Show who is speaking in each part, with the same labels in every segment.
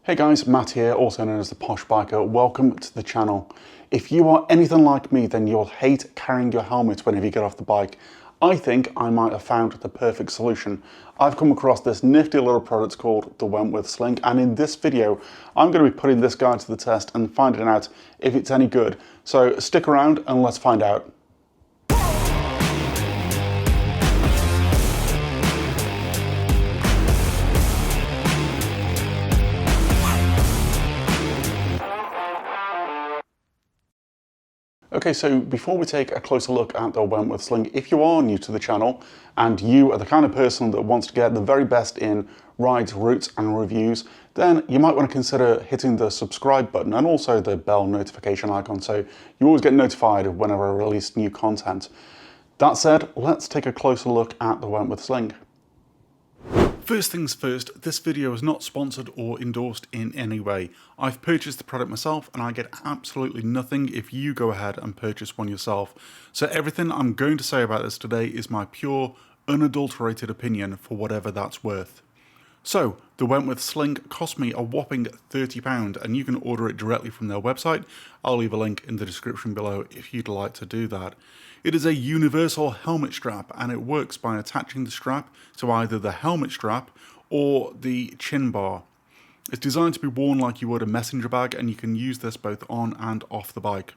Speaker 1: Hey guys, Matt here, also known as the Posh Biker. Welcome to the channel. If you are anything like me, then you'll hate carrying your helmet whenever you get off the bike. I think I might have found the perfect solution. I've come across this nifty little product called the Wentworth Sling, and in this video, I'm going to be putting this guy to the test and finding out if it's any good. So stick around and let's find out. Okay, so before we take a closer look at the Wentworth Sling, if you are new to the channel and you are the kind of person that wants to get the very best in rides, routes and reviews, then you might want to consider hitting the subscribe button and also the bell notification icon so you always get notified whenever I release new content. That said, let's take a closer look at the Wentworth Sling. First things first, this video is not sponsored or endorsed in any way. I've purchased the product myself and I get absolutely nothing if you go ahead and purchase one yourself. So everything I'm going to say about this today is my pure, unadulterated opinion for whatever that's worth. So, the Wentworth Sling cost me a whopping £30 and you can order it directly from their website. I'll leave a link in the description below if you'd like to do that. It is a universal helmet strap and it works by attaching the strap to either the helmet strap or the chin bar. It's designed to be worn like you would a messenger bag and you can use this both on and off the bike.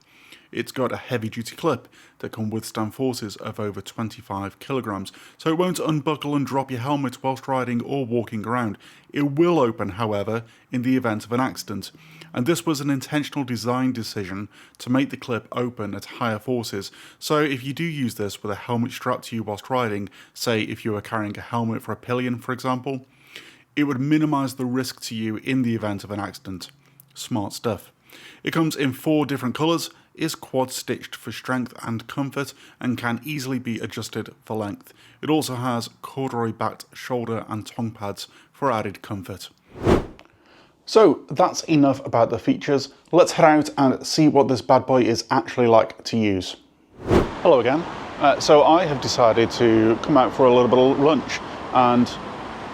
Speaker 1: It's got a heavy duty clip that can withstand forces of over 25 kilograms, so it won't unbuckle and drop your helmet whilst riding or walking around. It will open, however, in the event of an accident, and this was an intentional design decision to make the clip open at higher forces. So if you do use this with a helmet strapped to you whilst riding, say if you were carrying a helmet for a pillion for example, it would minimise the risk to you in the event of an accident. Smart stuff. It comes in 4 different colours, is quad stitched for strength and comfort, and can easily be adjusted for length. It also has corduroy backed shoulder and tongue pads for added comfort. So that's enough about the features. Let's head out and see what this bad boy is actually like to use. Hello again. So I have decided to come out for a little bit of lunch, and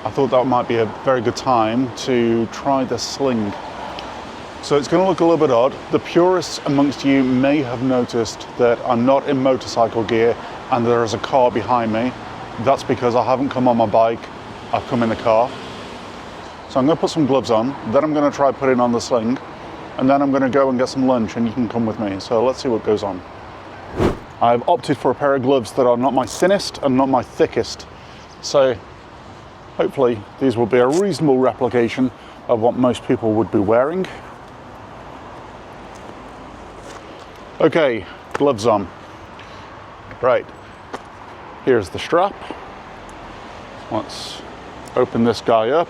Speaker 1: I thought that might be a very good time to try the Sling. So it's going to look a little bit odd. The purists amongst you may have noticed that I'm not in motorcycle gear and there is a car behind me. That's because I haven't come on my bike, I've come in the car. So I'm going to put some gloves on, then I'm going to try putting on the Sling, and then I'm going to go and get some lunch and you can come with me. So let's see what goes on. I've opted for a pair of gloves that are not my thinnest and not my thickest. So hopefully these will be a reasonable replication of what most people would be wearing. Okay, gloves on. Right, here's the strap. Let's open this guy up.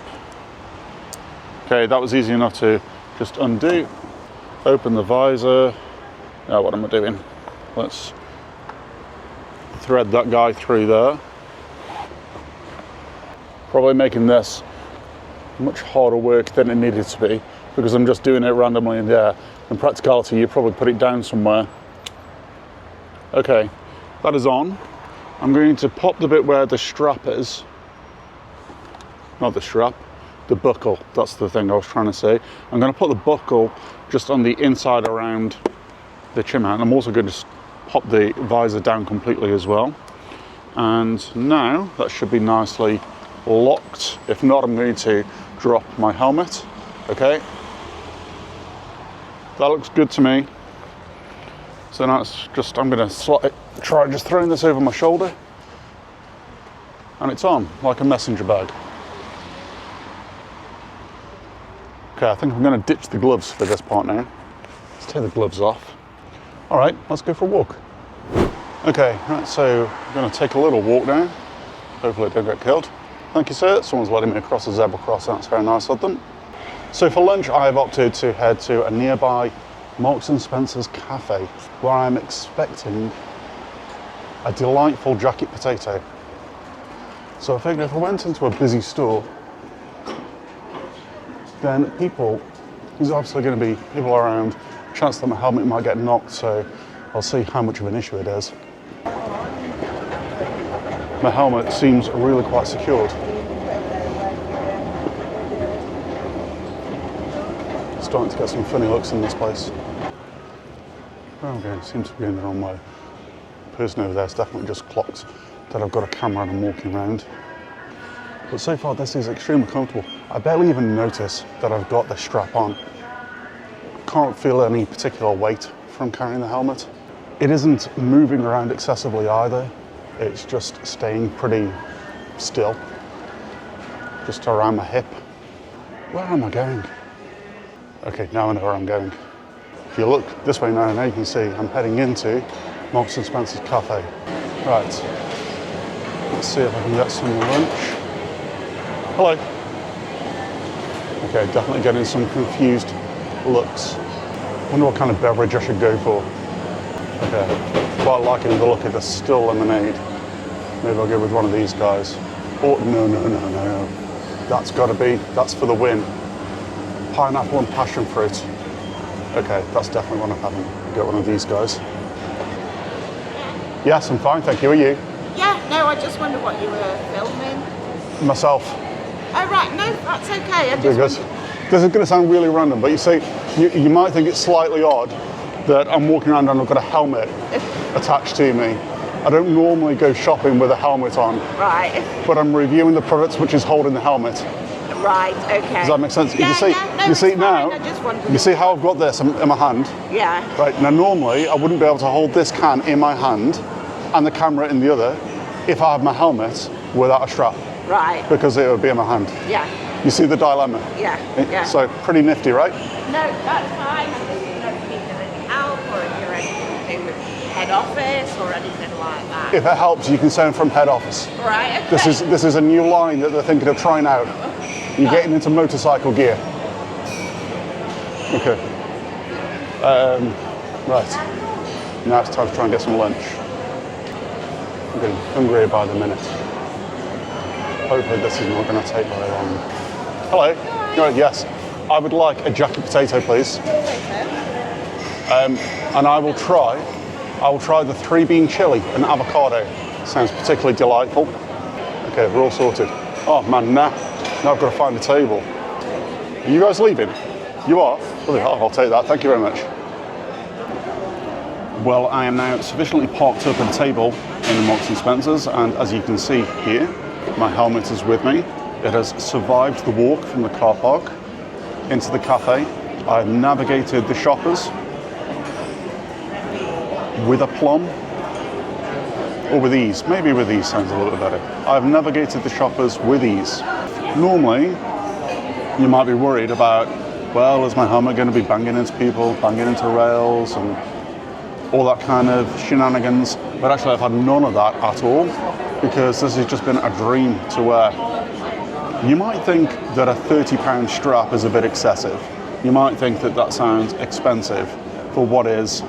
Speaker 1: Okay, that was easy enough to just undo. Open the visor. Now what am I doing? Let's thread that guy through there. Probably making this much harder work than it needed to be because I'm just doing it randomly in the air. In practicality, you probably put it down somewhere. Okay, that is on. I'm going to pop the bit where the strap is. Not the strap, the buckle. That's the thing I was trying to say. I'm going to put the buckle just on the inside around the chin mount. I'm also going to pop the visor down completely as well. And now that should be nicely locked. If not, I'm going to drop my helmet. Okay. That looks good to me. So now it's just, I'm going to try just throwing this over my shoulder. And it's on, like a messenger bag. Okay, I think I'm going to ditch the gloves for this part now. Let's take the gloves off. All right, let's go for a walk. Okay, right, so I'm going to take a little walk now. Hopefully I don't get killed. Thank you, sir. Someone's letting me across a zebra crossing. That's very nice of them. So for lunch, I have opted to head to a nearby Marks & Spencer's cafe, where I'm expecting a delightful jacket potato. So I figured if I went into a busy store, then there's obviously going to be people around, chance that my helmet might get knocked, so I'll see how much of an issue it is. My helmet seems really quite secured. Starting to get some funny looks in this place. Oh, okay, seems to be going the wrong way. The person over there's definitely just clocked that I've got a camera and I'm walking around. But so far this is extremely comfortable. I barely even notice that I've got the strap on. Can't feel any particular weight from carrying the helmet. It isn't moving around excessively either. It's just staying pretty still, just around my hip. Where am I going? Okay, now I know where I'm going. If you look this way now you can see I'm heading into Marks and Spencer's cafe. Right, let's see if I can get some lunch. Hello. Okay, definitely getting some confused looks. Wonder what kind of beverage I should go for. Okay, quite liking the look of the still lemonade. Maybe I'll go with one of these guys. Oh, no. That's that's for the win. Pineapple and passion fruit. Okay, that's definitely one I'm having. Get one of these guys. Yes, I'm fine, thank you. Are you?
Speaker 2: Yeah, no, I just wondered what you were filming.
Speaker 1: Myself.
Speaker 2: Oh, right, no, that's okay.
Speaker 1: Because this is going to sound really random, but you see, you might think it's slightly odd that I'm walking around and I've got a helmet attached to me. I don't normally go shopping with a helmet on.
Speaker 2: Right.
Speaker 1: But I'm reviewing the products which is holding the helmet.
Speaker 2: Right, okay.
Speaker 1: Does that make sense?
Speaker 2: Yeah,
Speaker 1: you see
Speaker 2: fine.
Speaker 1: now,
Speaker 2: I just wondered.
Speaker 1: you see how I've got this in my hand?
Speaker 2: Yeah.
Speaker 1: Right, now normally I wouldn't be able to hold this can in my hand and the camera in the other if I had my helmet without a strap.
Speaker 2: Right.
Speaker 1: Because it would be in my hand.
Speaker 2: Yeah.
Speaker 1: You see the dilemma?
Speaker 2: Yeah.
Speaker 1: So pretty nifty, right?
Speaker 2: No, that's fine. You don't need any help or if you're anything with head office or anything like that.
Speaker 1: If it helps, you can send from head office.
Speaker 2: Right, okay.
Speaker 1: This is a new line that they're thinking of trying out. You're getting into motorcycle gear. Okay. Right. Now it's time to try and get some lunch. I'm getting hungrier by the minute. Hopefully this is not going to take very long. Hello. Right, yes. I would like a jacket potato, please. And I will try the 3-bean chili and avocado. Sounds particularly delightful. Okay, we're all sorted. Oh man, now I've got to find a table. Are you guys leaving? You are? Oh, I'll take that. Thank you very much. Well, I am now sufficiently parked up at a table in the Marks and Spencer's, and as you can see here, my helmet is with me. It has survived the walk from the car park into the cafe. I've navigated the shoppers with aplomb, or with ease. Maybe with ease sounds a little bit better. I've navigated the shoppers with ease. Normally, you might be worried about, well, is my helmet going to be banging into people, banging into rails, and all that kind of shenanigans. But actually, I've had none of that at all, because this has just been a dream to wear. You might think that a £30 strap is a bit excessive. You might think that that sounds expensive for what is,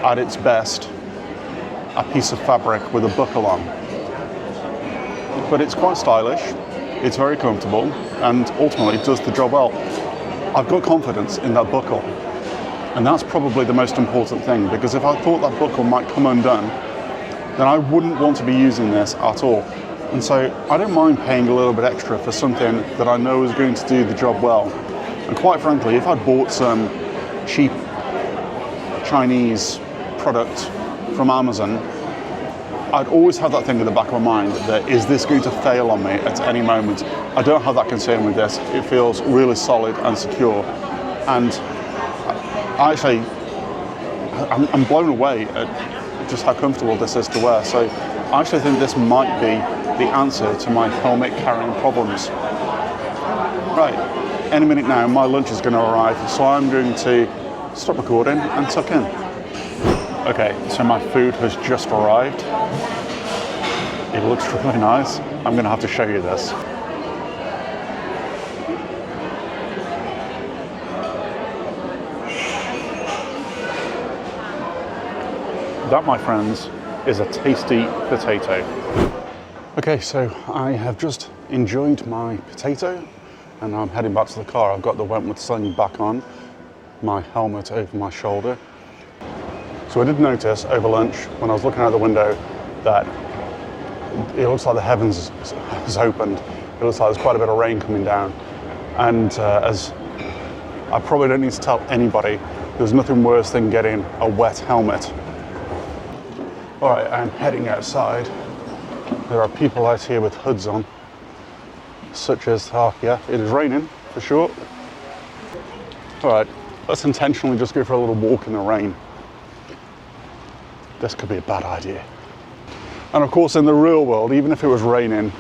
Speaker 1: at its best, a piece of fabric with a buckle on. But it's quite stylish, it's very comfortable, and ultimately it does the job well. I've got confidence in that buckle, and that's probably the most important thing, because if I thought that buckle might come undone, then I wouldn't want to be using this at all. And so I don't mind paying a little bit extra for something that I know is going to do the job well. And quite frankly, if I'd bought some cheap Chinese product from Amazon, I'd always have that thing in the back of my mind that, is this going to fail on me at any moment? I don't have that concern with this. It feels really solid and secure. And I'm blown away at just how comfortable this is to wear. So I actually think this might be the answer to my helmet carrying problems. Right, any minute now my lunch is going to arrive, so I'm going to stop recording and tuck in. Okay, so my food has just arrived. It looks really nice. I'm going to have to show you this. That, my friends, is a tasty potato. Okay, so I have just enjoyed my potato and I'm heading back to the car. I've got the Wentworth Sling back on, my helmet over my shoulder. So I did notice over lunch when I was looking out the window that it looks like the heavens has opened. It looks like there's quite a bit of rain coming down. And as I probably don't need to tell anybody. There's nothing worse than getting a wet helmet. All right, I'm heading outside. There are people out here with hoods on, such as, oh yeah, it is raining for sure. All right, let's intentionally just go for a little walk in the rain. This could be a bad idea. And of course, in the real world, even if it was raining,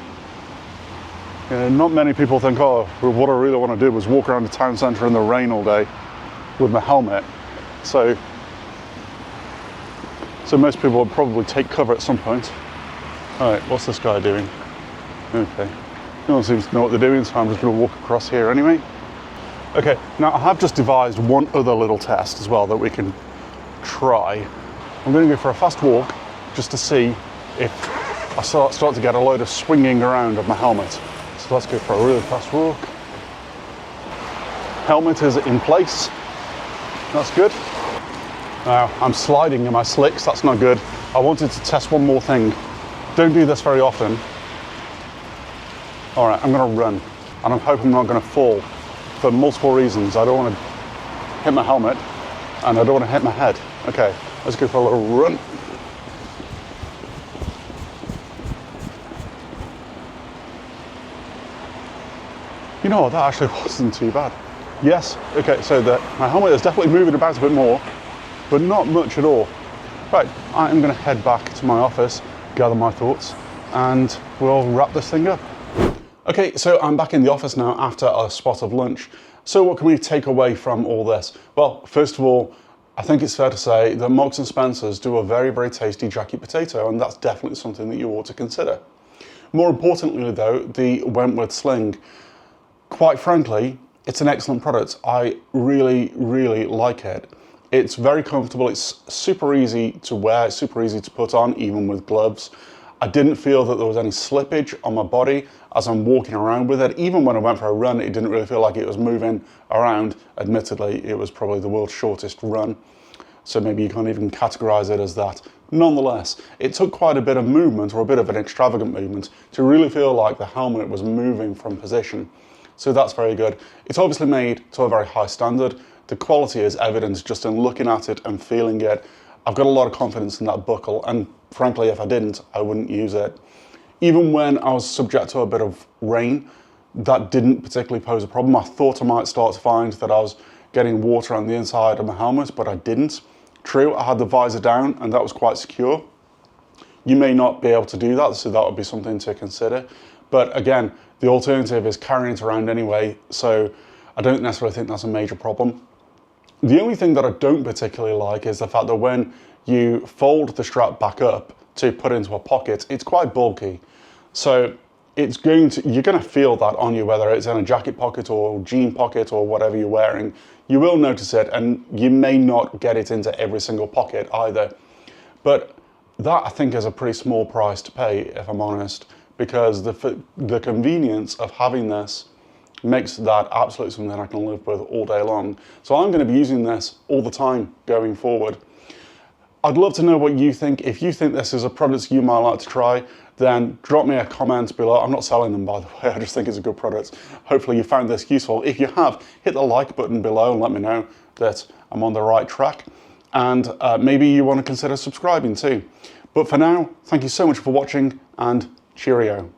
Speaker 1: you know, not many people think, oh, well, what I really want to do is walk around the town centre in the rain all day with my helmet. So most people would probably take cover at some point. All right, what's this guy doing? Okay, no one seems to know what they're doing, so I'm just going to walk across here anyway. Okay, now I have just devised one other little test as well that we can try. I'm going to go for a fast walk just to see if I start to get a load of swinging around of my helmet. So let's go for a really fast walk. Helmet is in place. That's good. Now I'm sliding in my slicks, that's not good. I wanted to test one more thing. Don't do this very often. All right, I'm gonna run, and I'm hoping I'm not gonna fall for multiple reasons. I don't wanna hit my helmet, and I don't wanna hit my head. Okay, let's go for a little run. You know what, that actually wasn't too bad. Yes, okay, so my helmet is definitely moving about a bit more, but not much at all. Right, I'm gonna head back to my office, gather my thoughts, and we'll wrap this thing up. Okay, so I'm back in the office now after a spot of lunch. So what can we take away from all this? Well, first of all, I think it's fair to say that Marks and Spencer's do a very, very tasty jacket potato, and that's definitely something that you ought to consider. More importantly though, the Wentworth Sling. Quite frankly, it's an excellent product. I really, really like it. It's very comfortable, it's super easy to wear, it's super easy to put on, even with gloves. I didn't feel that there was any slippage on my body as I'm walking around with it. Even when I went for a run, it didn't really feel like it was moving around. Admittedly, it was probably the world's shortest run, so maybe you can't even categorize it as that. Nonetheless, it took quite a bit of movement, or a bit of an extravagant movement, to really feel like the helmet was moving from position. So that's very good. It's obviously made to a very high standard. The quality is evident just in looking at it and feeling it. I've got a lot of confidence in that buckle, and frankly, if I didn't, I wouldn't use it. Even when I was subject to a bit of rain, that didn't particularly pose a problem. I thought I might start to find that I was getting water on the inside of my helmet, but I didn't. True, I had the visor down and that was quite secure. You may not be able to do that, so that would be something to consider. But again, the alternative is carrying it around anyway, so I don't necessarily think that's a major problem. The only thing that I don't particularly like is the fact that when you fold the strap back up to put into a pocket, it's quite bulky. So you're going to feel that on you, whether it's in a jacket pocket or jean pocket or whatever you're wearing. You will notice it, and you may not get it into every single pocket either. But that, I think, is a pretty small price to pay, if I'm honest, because the convenience of having this makes that absolutely something I can live with all day long. So I'm going to be using this all the time going forward. I'd love to know what you think. If you think this is a product you might like to try, then drop me a comment below. I'm not selling them, by the way. I just think it's a good product. Hopefully you found this useful. If you have, hit the like button below and let me know that I'm on the right track. And maybe you want to consider subscribing too. But for now, thank you so much for watching, and cheerio.